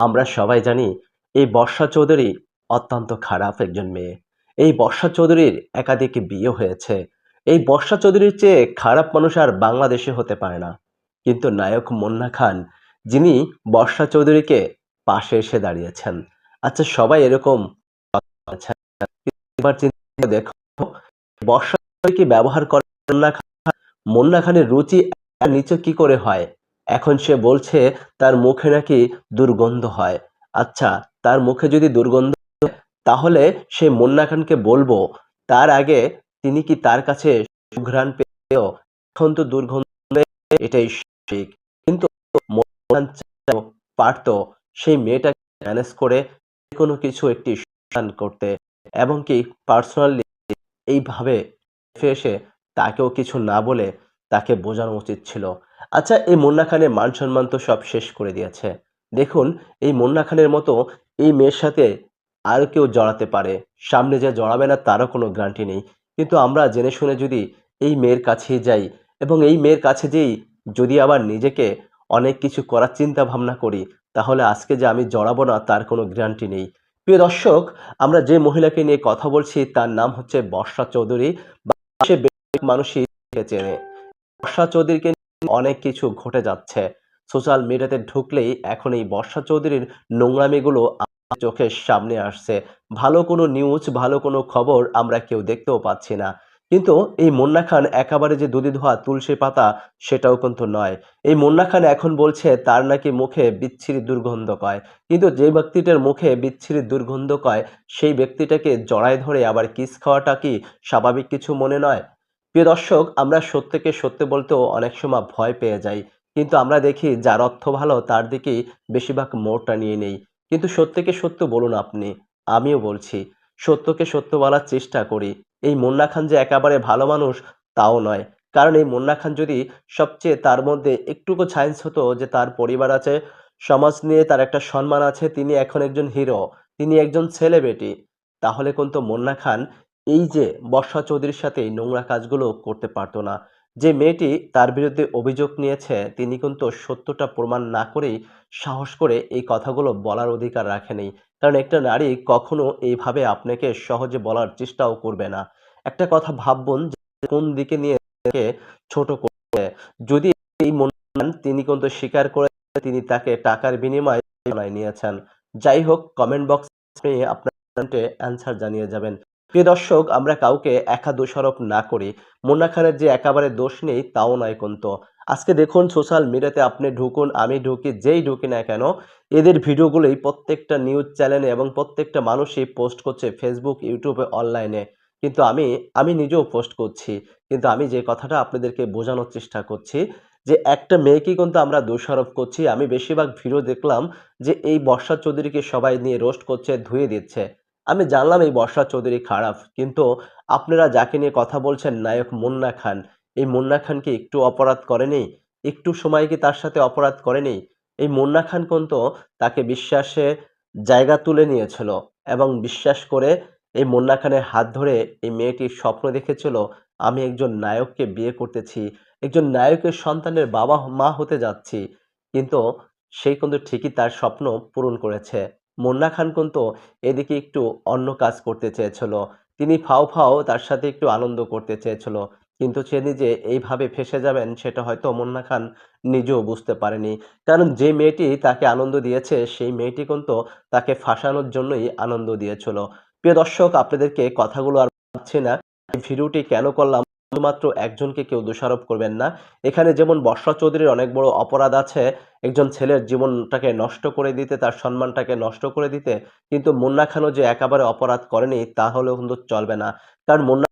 আমরা সবাই জানি এই বর্ষা চৌধুরী অত্যন্ত খারাপ একজন মেয়ে। এই বর্ষা চৌধুরীর একাধিক বিয়ে হয়েছে। এই বর্ষা চৌধুরীর চেয়ে খারাপ মানুষ আর বাংলাদেশে হতে পারে না। কিন্তু নায়ক মুন্না খান, যিনি বর্ষা চৌধুরীকে পাশে এসে দাঁড়িয়েছেন। আচ্ছা, সবাই এরকম আচ্ছা, এবার চিন্তা করে দেখো, বর্ষা চৌধুরীকে ব্যবহার করে মুন্না খানের রুচি এত নিচু কি করে হয়? এখন সে বলছে তার মুখে নাকি দুর্গন্ধ হয়। আচ্ছা, তার মুখে যদি দুর্গন্ধ, তাহলে সে মুন্না খানকে বলবো, তার আগে তিনি কি তার কাছে সুঘ্রাণ পেয়েও এখন তো দুর্গন্ধ, এটাই ঠিক। কিন্তু মুন্না খান চাইলেও পারতো সেই মেয়েটাকে ম্যানেজ করে কোনো কিছু একটি সমাধান করতে, এবং কি পার্সোনালি এইভাবে এসে তাকেও কিছু না বলে তাকে বোঝানো উচিত ছিল। আচ্ছা, এই মুন্না খানের মান সম্মান তো সব শেষ করে দিয়েছে। দেখুন, এই মুন্না খানের মতো এই মেয়ের সাথে আর কেউ জড়াতে পারে, সামনে যে জড়াবে না তারও কোনো গ্যারান্টি নেই। কিন্তু আমরা জেনে শুনে যদি এই মেয়ের কাছেই যাই, এবং এই মেয়ের কাছে যেই যদি আবার নিজেকে অনেক কিছু করার চিন্তা ভাবনা করি, তাহলে আজকে যে আমি জড়াবো না তার কোনো গ্যারান্টি নেই। প্রিয় দর্শক, আমরা যে মহিলাকে নিয়ে কথা বলছি তার নাম হচ্ছে বর্ষা চৌধুরী। সে বেশিরভাগ মানুষই তাকে চেনে। বর্ষা চৌধুরীকে নিয়ে অনেক কিছু ঘটে যাচ্ছে। সোশ্যাল মিডিয়াতে ঢুকলেই এখন এই বর্ষা চৌধুরীর নোংরামিগুলো আমার চোখের সামনে আসছে। ভালো কোনো নিউজ, ভালো কোনো খবর আমরা কেউ দেখতেও পাচ্ছি না। কিন্তু এই মুন্না খান একেবারে যে দুধে ধোয়া তুলসী পাতা, সেটাও কিন্তু নয়। এই মুন্না খান এখন বলছে তার নাকি মুখে বিচ্ছিরি দুর্গন্ধ কয়। কিন্তু যে ব্যক্তিটার মুখে বিচ্ছিরি দুর্গন্ধ কয়, সেই ব্যক্তিটাকে জড়ায় ধরে আবার কিস খাওয়াটা কি স্বাভাবিক কিছু মনে নয়? প্রিয় দর্শক, আমরা সত্যকে সত্য বলতেও অনেক সময় ভয় পেয়ে যাই। কিন্তু আমরা দেখি যার অর্থ ভালো তার দিকেই বেশিরভাগ মোড়টা নিয়ে নেই। কিন্তু সত্যকে সত্য বলুন আপনি, আমিও বলছি। সত্যকে সত্য বলার চেষ্টা করি। এই মুন্না খান যে একেবারে ভালো মানুষ তাও নয়। কারণ এই মুন্না খান যদি সবচেয়ে তার মধ্যে একটুকু সায়েন্স হতো যে তার পরিবার আছে, সমাজ নিয়ে তার একটা সম্মান আছে, তিনি এখন একজন হিরো, তিনি একজন সেলিব্রিটি, তাহলে কিন্তু মুন্না খান এই যে বর্ষা চৌধুরীর সাথে এই নোংরা কাজগুলো করতে পারতো না। যে মেয়েটি তার বিরুদ্ধে অভিযোগ নিয়েছে, তিনি কিন্তু সত্যটা প্রমাণ না করেই সাহস করে এই কথাগুলো বলার অধিকার রাখেনি। কারণ একটা নারী কখনো এইভাবে আপনাকে সহজে বলার চেষ্টাও করবে না। একটা কথা ভাবুন যে কোন দিকে নিয়ে তাকে ছোট করছে। যদি এই মনে করেন তিনি কিন্তু স্বীকার করে তিনি তাকে টাকার বিনিময়ে বানায় নিয়েছেন। যাই হোক, কমেন্ট বক্সে আপনার কমেন্টে অ্যান্সার জানিয়ে যাবেন। প্রিয় দর্শক, আমরা কাউকে একা দোষারোপ না করি। মুন্না খানের যে একেবারে দোষ নেই তাও নয় কিন্তু। আজকে দেখুন সোশ্যাল মিডিয়াতে আপনি ঢুকুন, আমি ঢুকি, যেই ঢুকি না কেন, এদের ভিডিওগুলোই প্রত্যেকটা নিউজ চ্যানেলে এবং প্রত্যেকটা মানুষই পোস্ট করছে ফেসবুক, ইউটিউবে, অনলাইনে। কিন্তু আমি নিজেও পোস্ট করছি। কিন্তু আমি যে কথাটা আপনাদেরকে বোঝানোর চেষ্টা করছি যে একটা মেয়েকেই কিন্তু আমরা দোষারোপ করছি। আমি বেশিরভাগ ভিডিও দেখলাম যে এই বর্ষা চৌধুরীকে সবাই নিয়ে রোস্ট করছে, ধুয়ে দিচ্ছে। আমি জানলাম এই বর্ষা চৌধুরী খারাপ। কিন্তু আপনারা যাকে নিয়ে কথা বলছেন নায়ক মুন্না খান, এই মুন্না খান কি একটু অপরাধ করেনি? একটু সময় কি তার সাথে অপরাধ করেনি? এই মুন্না খান কিন্তু তাকে বিশ্বাসে জায়গা তুলে নিয়েছিল, এবং বিশ্বাস করে এই মুন্না খানের হাত ধরে এই মেয়েটির স্বপ্ন দেখেছিল আমি একজন নায়ককে বিয়ে করতেছি, একজন নায়কের সন্তানের বাবা-মা হতে যাচ্ছি। কিন্তু সে কিন্তু ঠিকই তার স্বপ্ন পূরণ করেছে। মুন্না খান কিন্তু এদিকে একটু অন্য কাজ করতে চেয়েছিল। তিনি ফাও তার সাথে একটু আনন্দ করতে চেয়েছিল। কিন্তু সে নিজে এইভাবে ফেঁসে যাবেন সেটা হয়তো মুন্না খান নিজেও বুঝতে পারেনি। কারণ যে মেয়েটি তাকে আনন্দ দিয়েছে সেই মেয়েটি কিন্তু তাকে ফাঁসানোর জন্যই আনন্দ দিয়েছিল। প্রিয় দর্শক, আপনাদেরকে কথাগুলো আর বলছি না। এই ভিডিওটি কেন করলাম, শুধুমাত্র একজনকে কেউ দোষারোপ করবেন না। এখানে যেমন বর্ষা চৌধুরীর অনেক বড় অপরাধ আছে, একজন ছেলের জীবনটাকে নষ্ট করে দিতে, তার সম্মানটাকে নষ্ট করে দিতে। কিন্তু মুন্না খানও যে একেবারে অপরাধ করেনি তা হলেও কিন্তু চলবে না। কারণ মুন্না